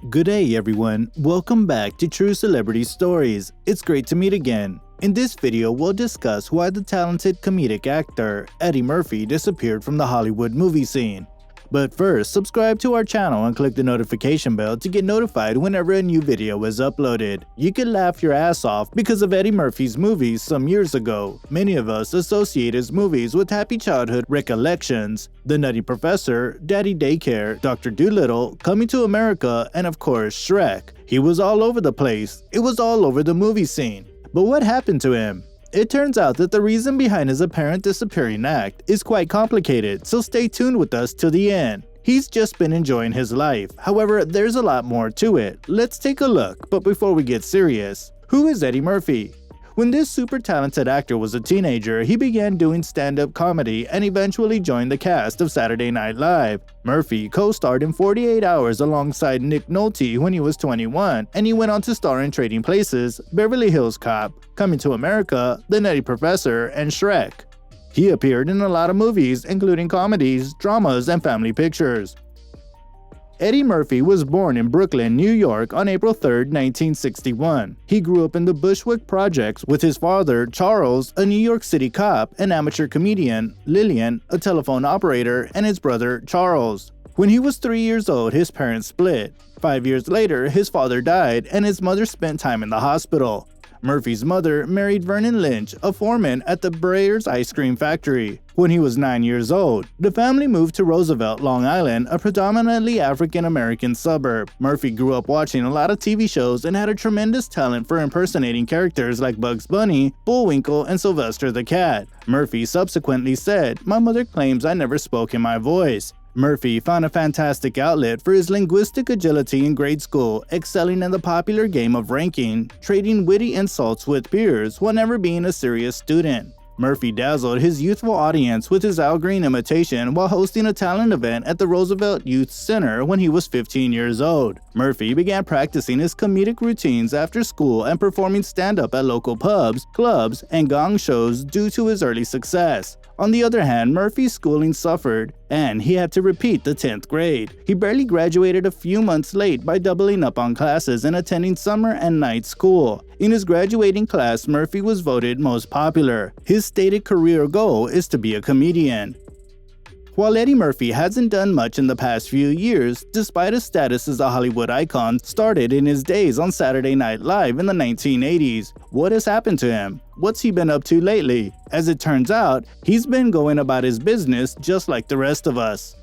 Good day everyone, welcome back to True Celebrity Stories. It's great to meet again. In this video, we'll discuss why the talented comedic actor Eddie Murphy disappeared from the Hollywood movie scene. But first, subscribe to our channel and click the notification bell to get notified whenever a new video is uploaded. You can laugh your ass off because of Eddie Murphy's movies some years ago. Many of us associate his movies with happy childhood recollections: The Nutty Professor, Daddy Daycare, Dr. Dolittle, Coming to America, and of course Shrek. He was all over the place. It was all over the movie scene. But what happened to him? It turns out that the reason behind his apparent disappearing act is quite complicated, so stay tuned with us till the end. He's just been enjoying his life. However, there's a lot more to it. Let's take a look, but before we get serious, who is Eddie Murphy? When this super talented actor was a teenager, he began doing stand-up comedy and eventually joined the cast of Saturday Night Live. Murphy co-starred in 48 Hours alongside Nick Nolte when he was 21, and he went on to star in Trading Places, Beverly Hills Cop, Coming to America, The Nutty Professor, and Shrek. He appeared in a lot of movies, including comedies, dramas, and family pictures. Eddie Murphy was born in Brooklyn, New York on April 3, 1961. He grew up in the Bushwick Projects with his father, Charles, a New York City cop, an amateur comedian, Lillian, a telephone operator, and his brother, Charles. When he was 3 years old, his parents split. 5 years later, his father died, and his mother spent time in the hospital. Murphy's mother married Vernon Lynch, a foreman at the Breyers ice cream factory. When he was 9 years old, the family moved to Roosevelt, Long Island, a predominantly African-American suburb. Murphy grew up watching a lot of TV shows and had a tremendous talent for impersonating characters like Bugs Bunny, Bullwinkle, and Sylvester the Cat. Murphy subsequently said, "My mother claims I never spoke in my voice." Murphy found a fantastic outlet for his linguistic agility in grade school, excelling in the popular game of ranking, trading witty insults with peers while never being a serious student. Murphy dazzled his youthful audience with his Al Green imitation while hosting a talent event at the Roosevelt Youth Center when he was 15 years old. Murphy began practicing his comedic routines after school and performing stand-up at local pubs, clubs, and gong shows due to his early success. On the other hand, Murphy's schooling suffered, and he had to repeat the 10th grade. He barely graduated a few months late by doubling up on classes and attending summer and night school. In his graduating class, Murphy was voted most popular. His stated career goal is to be a comedian. While Eddie Murphy hasn't done much in the past few years, despite his status as a Hollywood icon started in his days on Saturday Night Live in the 1980s, what has happened to him? What's he been up to lately? As it turns out, he's been going about his business just like the rest of us.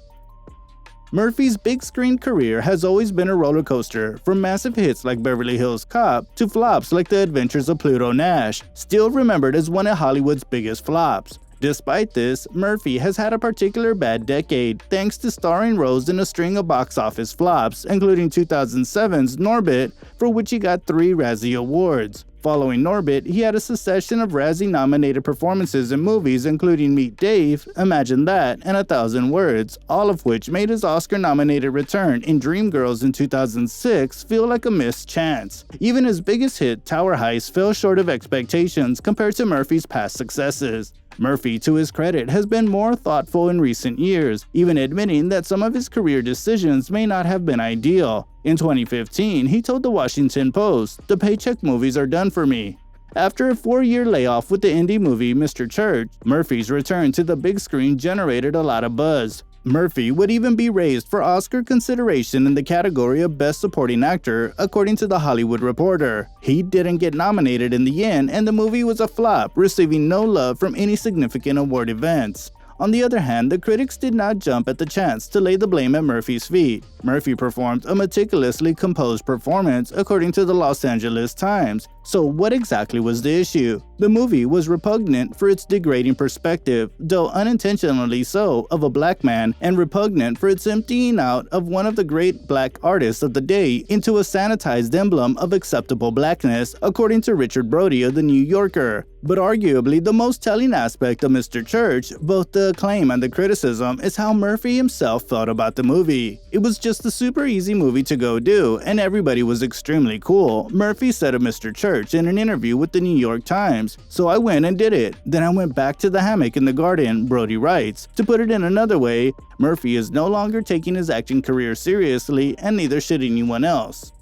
Murphy's big screen career has always been a roller coaster, from massive hits like Beverly Hills Cop to flops like The Adventures of Pluto Nash, still remembered as one of Hollywood's biggest flops. Despite this, Murphy has had a particular bad decade, thanks to starring roles in a string of box office flops, including 2007's Norbit, for which he got 3 Razzie Awards. Following Norbit, he had a succession of Razzie-nominated performances in movies including Meet Dave, Imagine That, and 1,000 Words, all of which made his Oscar-nominated return in Dreamgirls in 2006 feel like a missed chance. Even his biggest hit, Tower Heist, fell short of expectations compared to Murphy's past successes. Murphy, to his credit, has been more thoughtful in recent years, even admitting that some of his career decisions may not have been ideal. In 2015, he told the Washington Post, "The paycheck movies are done for me." After a 4-year layoff with the indie movie Mr. Church, Murphy's return to the big screen generated a lot of buzz. Murphy would even be raised for Oscar consideration in the category of Best Supporting Actor, according to The Hollywood Reporter. He didn't get nominated in the end, and the movie was a flop, receiving no love from any significant award events. On the other hand, the critics did not jump at the chance to lay the blame at Murphy's feet. Murphy performed a meticulously composed performance, according to the Los Angeles Times. So what exactly was the issue? The movie was repugnant for its degrading perspective, though unintentionally so, of a black man, and repugnant for its emptying out of one of the great black artists of the day into a sanitized emblem of acceptable blackness, according to Richard Brody of The New Yorker. But arguably the most telling aspect of Mr. Church, both the acclaim and the criticism, is how Murphy himself felt about the movie. It was just a super easy movie to go do, and everybody was extremely cool, Murphy said of Mr. Church in an interview with the New York Times. times. So I went and did it. Then I went back to the hammock in the garden, Brody writes. To put it in another way, Murphy is no longer taking his acting career seriously, and neither should anyone else.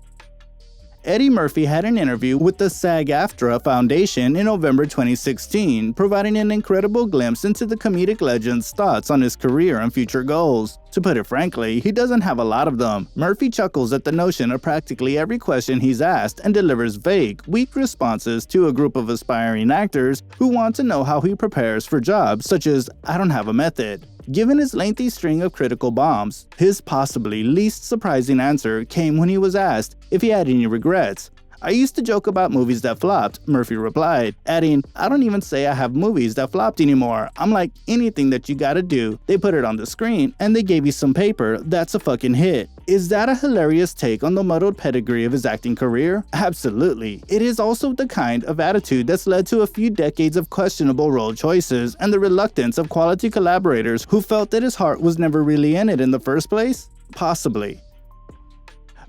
Eddie Murphy had an interview with the SAG-AFTRA Foundation in November 2016, providing an incredible glimpse into the comedic legend's thoughts on his career and future goals. To put it frankly, he doesn't have a lot of them. Murphy chuckles at the notion of practically every question he's asked and delivers vague, weak responses to a group of aspiring actors who want to know how he prepares for jobs such as, "I don't have a method." Given his lengthy string of critical bombs, his possibly least surprising answer came when he was asked if he had any regrets. "I used to joke about movies that flopped," Murphy replied, adding, "I don't even say I have movies that flopped anymore. I'm like, anything that you gotta do, they put it on the screen and they gave you some paper, that's a fucking hit." Is that a hilarious take on the muddled pedigree of his acting career? Absolutely. It is also the kind of attitude that's led to a few decades of questionable role choices and the reluctance of quality collaborators who felt that his heart was never really in it in the first place? Possibly.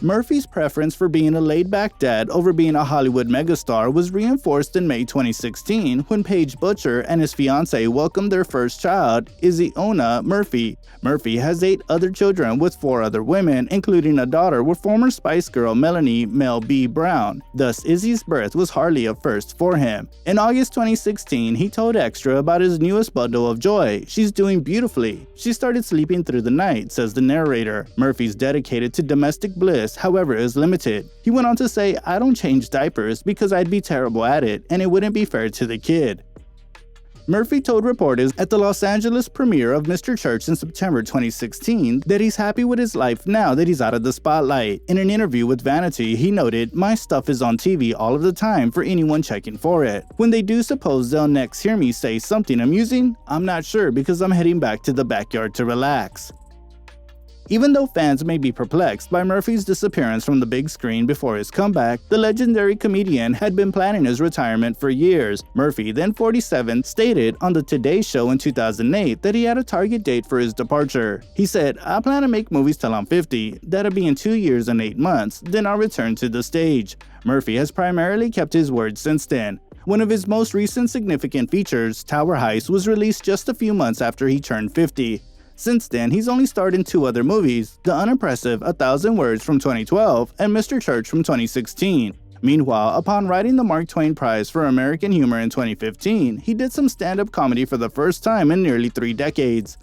Murphy's preference for being a laid-back dad over being a Hollywood megastar was reinforced in May 2016 when Paige Butcher and his fiancée welcomed their first child, Izzy Murphy. Murphy has 8 other children with 4 other women, including a daughter with former Spice Girl Melanie Mel B. Brown. Thus, Izzy's birth was hardly a first for him. In August 2016, he told Extra about his newest bundle of joy. "She's doing beautifully. She started sleeping through the night," says the narrator. Murphy's dedicated to domestic bliss, however, is limited. He went on to say, "I don't change diapers because I'd be terrible at it, and it wouldn't be fair to the kid." Murphy told reporters at the Los Angeles premiere of Mr. Church in September 2016 that he's happy with his life now that he's out of the spotlight. In an interview with Vanity, he noted, "My stuff is on TV all of the time for anyone checking for it. When they do, suppose they'll next hear me say something amusing? I'm not sure because I'm heading back to the backyard to relax." Even though fans may be perplexed by Murphy's disappearance from the big screen before his comeback, the legendary comedian had been planning his retirement for years. Murphy, then 47, stated on the Today Show in 2008 that he had a target date for his departure. He said, "I plan to make movies till I'm 50. That'll be in 2 years and 8 months. Then I'll return to the stage." Murphy has primarily kept his word since then. One of his most recent significant features, Tower Heist, was released just a few months after he turned 50. Since then, he's only starred in 2 other movies, the unimpressive 1,000 Words from 2012 and Mr. Church from 2016. Meanwhile, upon writing the Mark Twain Prize for American Humor in 2015, he did some stand-up comedy for the first time in nearly 3 decades.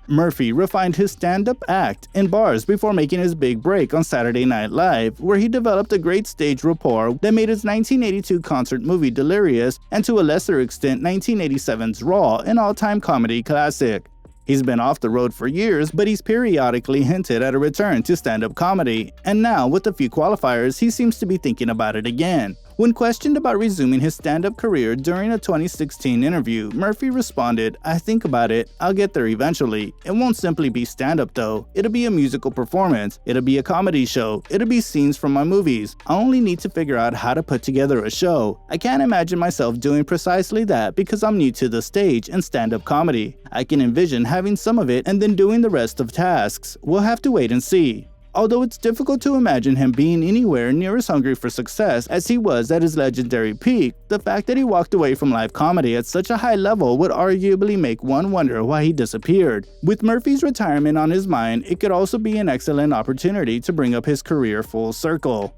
Murphy refined his stand-up act in bars before making his big break on Saturday Night Live, where he developed a great stage rapport that made his 1982 concert movie Delirious, and to a lesser extent 1987's Raw, an all-time comedy classic. He's been off the road for years, but he's periodically hinted at a return to stand-up comedy, and now, with a few qualifiers, he seems to be thinking about it again. When questioned about resuming his stand-up career during a 2016 interview, Murphy responded, "I think about it. I'll get there eventually. It won't simply be stand-up though. It'll be a musical performance. It'll be a comedy show. It'll be scenes from my movies. I only need to figure out how to put together a show. I can't imagine myself doing precisely that because I'm new to the stage and stand-up comedy. I can envision having some of it and then doing the rest of tasks. We'll have to wait and see." Although it's difficult to imagine him being anywhere near as hungry for success as he was at his legendary peak, the fact that he walked away from live comedy at such a high level would arguably make one wonder why he disappeared. With Murphy's retirement on his mind, it could also be an excellent opportunity to bring up his career full circle.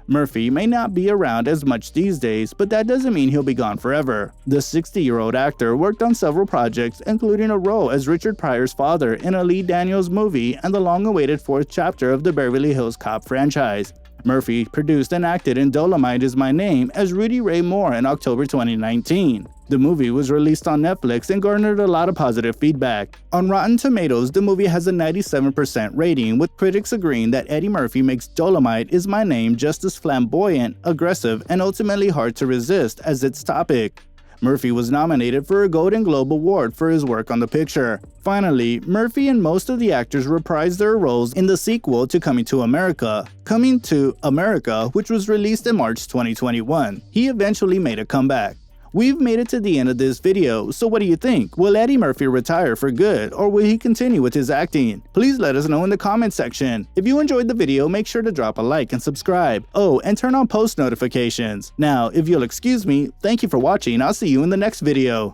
Murphy may not be around as much these days, but that doesn't mean he'll be gone forever. The 60-year-old actor worked on several projects, including a role as Richard Pryor's father in a Lee Daniels movie and the long-awaited 4th chapter of the Beverly Hills Cop franchise. Murphy produced and acted in Dolomite Is My Name as Rudy Ray Moore in October 2019. The movie was released on Netflix and garnered a lot of positive feedback. On Rotten Tomatoes, the movie has a 97% rating, with critics agreeing that Eddie Murphy makes Dolomite Is My Name just as flamboyant, aggressive, and ultimately hard to resist as its topic. Murphy was nominated for a Golden Globe Award for his work on the picture. Finally, Murphy and most of the actors reprised their roles in the sequel to Coming to America, which was released in March 2021. He eventually made a comeback. We've made it to the end of this video, so what do you think? Will Eddie Murphy retire for good, or will he continue with his acting? Please let us know in the comment section. If you enjoyed the video, make sure to drop a like and subscribe. Oh, and turn on post notifications. Now, if you'll excuse me, thank you for watching. I'll see you in the next video.